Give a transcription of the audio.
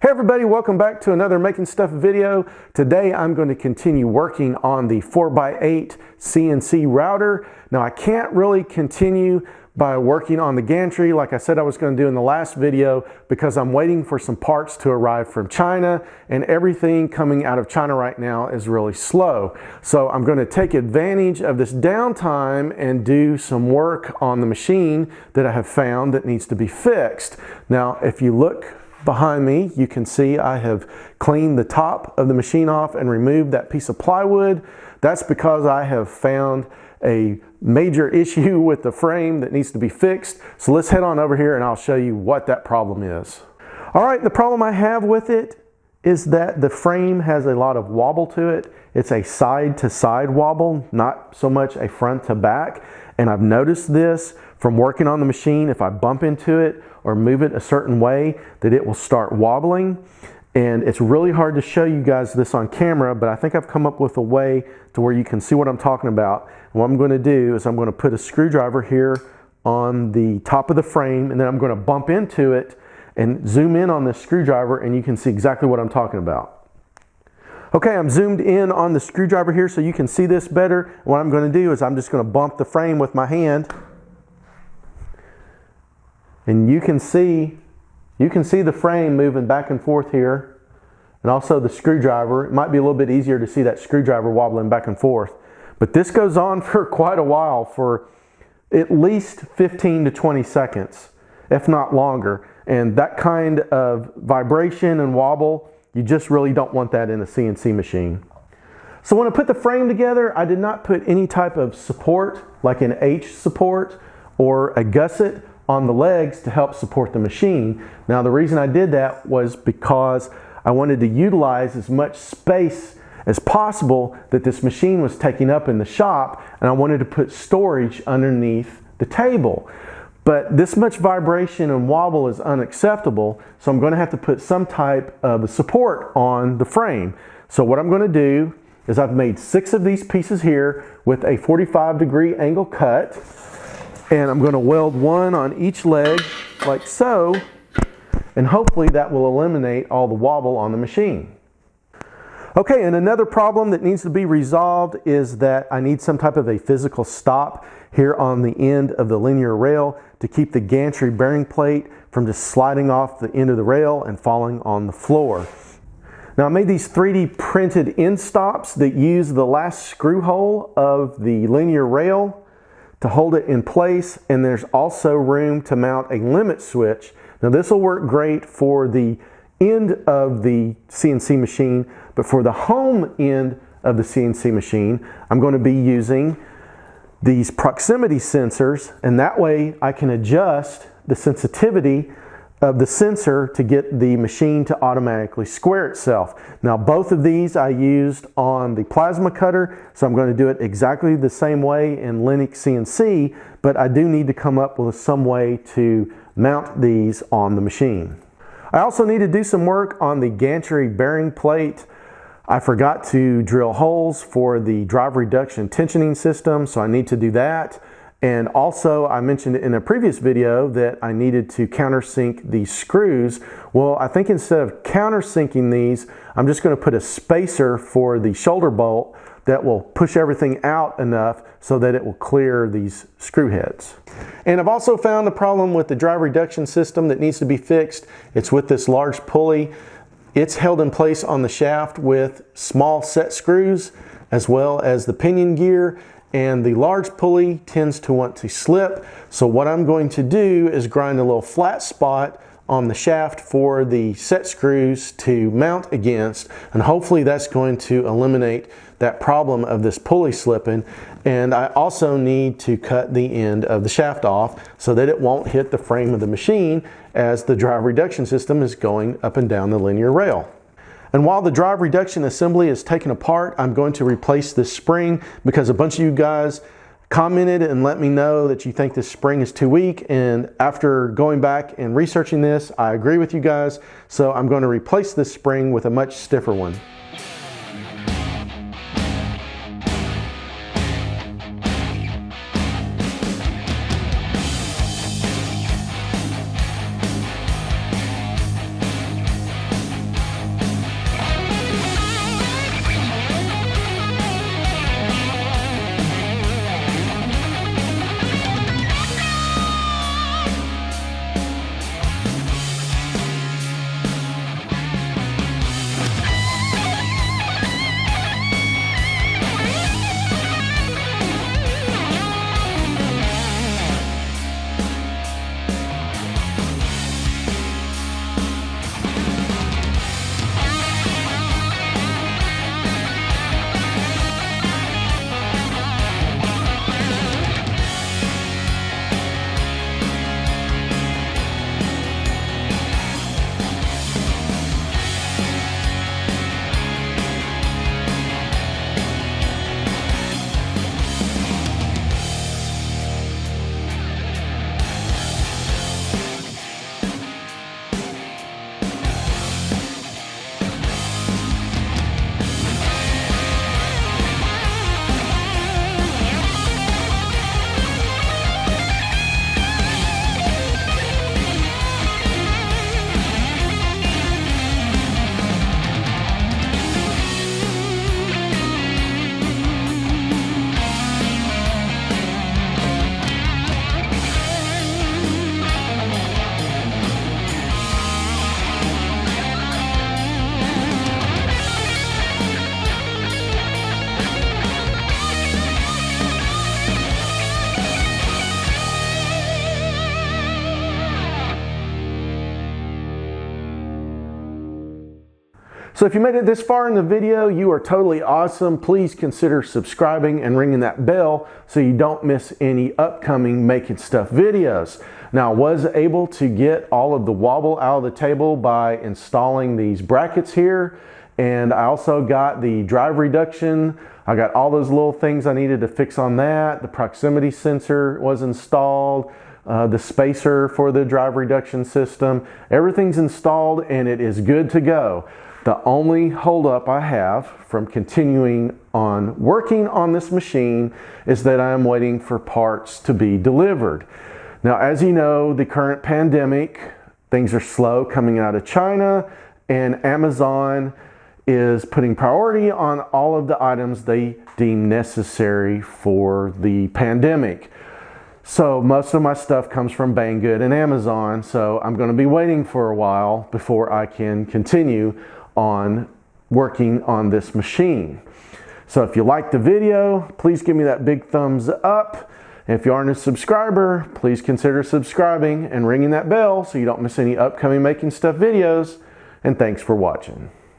Hey everybody, welcome back to another Making Stuff video. Today I'm going to continue working on the 4x8 CNC router. Now I can't really continue by working on the gantry like I said I was going to do in the last video because I'm waiting for some parts to arrive from China, and everything coming out of China right now is really slow. So I'm going to take advantage of this downtime and do some work on the machine that I have found that needs to be fixed. Now if you look behind me, you can see I have cleaned the top of the machine off and removed that piece of plywood. That's because I have found a major issue with the frame that needs to be fixed. So let's head on over here and I'll show you what that problem is. All right, the problem I have with it is that the frame has a lot of wobble to it. It's a side to side wobble, not so much a front to back. And I've noticed this from working on the machine. If I bump into it or move it a certain way, that it will start wobbling. And it's really hard to show you guys this on camera, but I think I've come up with a way to where you can see what I'm talking about. And what I'm going to do is I'm going to put a screwdriver here on the top of the frame, and then I'm going to bump into it and zoom in on this screwdriver, and you can see exactly what I'm talking about. Okay, I'm zoomed in on the screwdriver here so you can see this better. What I'm going to do is I'm just going to bump the frame with my hand. And you can see the frame moving back and forth here, and also the screwdriver. It might be a little bit easier to see that screwdriver wobbling back and forth. But this goes on for quite a while, for at least 15 to 20 seconds, if not longer. And that kind of vibration and wobble, you just really don't want that in a CNC machine. So when I put the frame together, I did not put any type of support, like an H support or a gusset, on the legs to help support the machine. Now the reason I did that was because I wanted to utilize as much space as possible that this machine was taking up in the shop, and I wanted to put storage underneath the table. But this much vibration and wobble is unacceptable, so I'm going to have to put some type of support on the frame. So what I'm going to do is I've made 6 of these pieces here with a 45-degree angle cut. And I'm going to weld one on each leg like so, and hopefully that will eliminate all the wobble on the machine. Okay, and another problem that needs to be resolved is that I need some type of a physical stop here on the end of the linear rail to keep the gantry bearing plate from just sliding off the end of the rail and falling on the floor. Now I made these 3D printed end stops that use the last screw hole of the linear rail to hold it in place, and there's also room to mount a limit switch. Now this will work great for the end of the CNC machine, but for the home end of the CNC machine, I'm going to be using these proximity sensors, and that way I can adjust the sensitivity of the sensor to get the machine to automatically square itself. Now both of these I used on the plasma cutter, so I'm going to do it exactly the same way in Linux CNC, but I do need to come up with some way to mount these on the machine. I also need to do some work on the gantry bearing plate. I forgot to drill holes for the drive reduction tensioning system, so I need to do that. And also, I mentioned in a previous video that I needed to countersink these screws. Well, I think instead of countersinking these, I'm just going to put a spacer for the shoulder bolt that will push everything out enough so that it will clear these screw heads. And I've also found a problem with the drive reduction system that needs to be fixed. It's with this large pulley. It's held in place on the shaft with small set screws as well as the pinion gear. And the large pulley tends to want to slip. So what I'm going to do is grind a little flat spot on the shaft for the set screws to mount against, and hopefully that's going to eliminate that problem of this pulley slipping. And I also need to cut the end of the shaft off so that it won't hit the frame of the machine as the drive reduction system is going up and down the linear rail. And while the drive reduction assembly is taken apart, I'm going to replace this spring because a bunch of you guys commented and let me know that you think this spring is too weak. And after going back and researching this, I agree with you guys. So I'm going to replace this spring with a much stiffer one. So if you made it this far in the video, you are totally awesome. Please consider subscribing and ringing that bell so you don't miss any upcoming Making Stuff videos. Now, I was able to get all of the wobble out of the table by installing these brackets here, and I also got the drive reduction. I got all those little things I needed to fix on that. The proximity sensor was installed, the spacer for the drive reduction system. Everything's installed and it is good to go. The only holdup I have from continuing on working on this machine is that I am waiting for parts to be delivered. Now, as you know, the current pandemic, things are slow coming out of China, and Amazon is putting priority on all of the items they deem necessary for the pandemic. So most of my stuff comes from Banggood and Amazon, so I'm going to be waiting for a while before I can continue on working on this machine. So if you liked the video, please give me that big thumbs up. If you aren't a subscriber, please consider subscribing and ringing that bell so you don't miss any upcoming Making Stuff videos. And thanks for watching.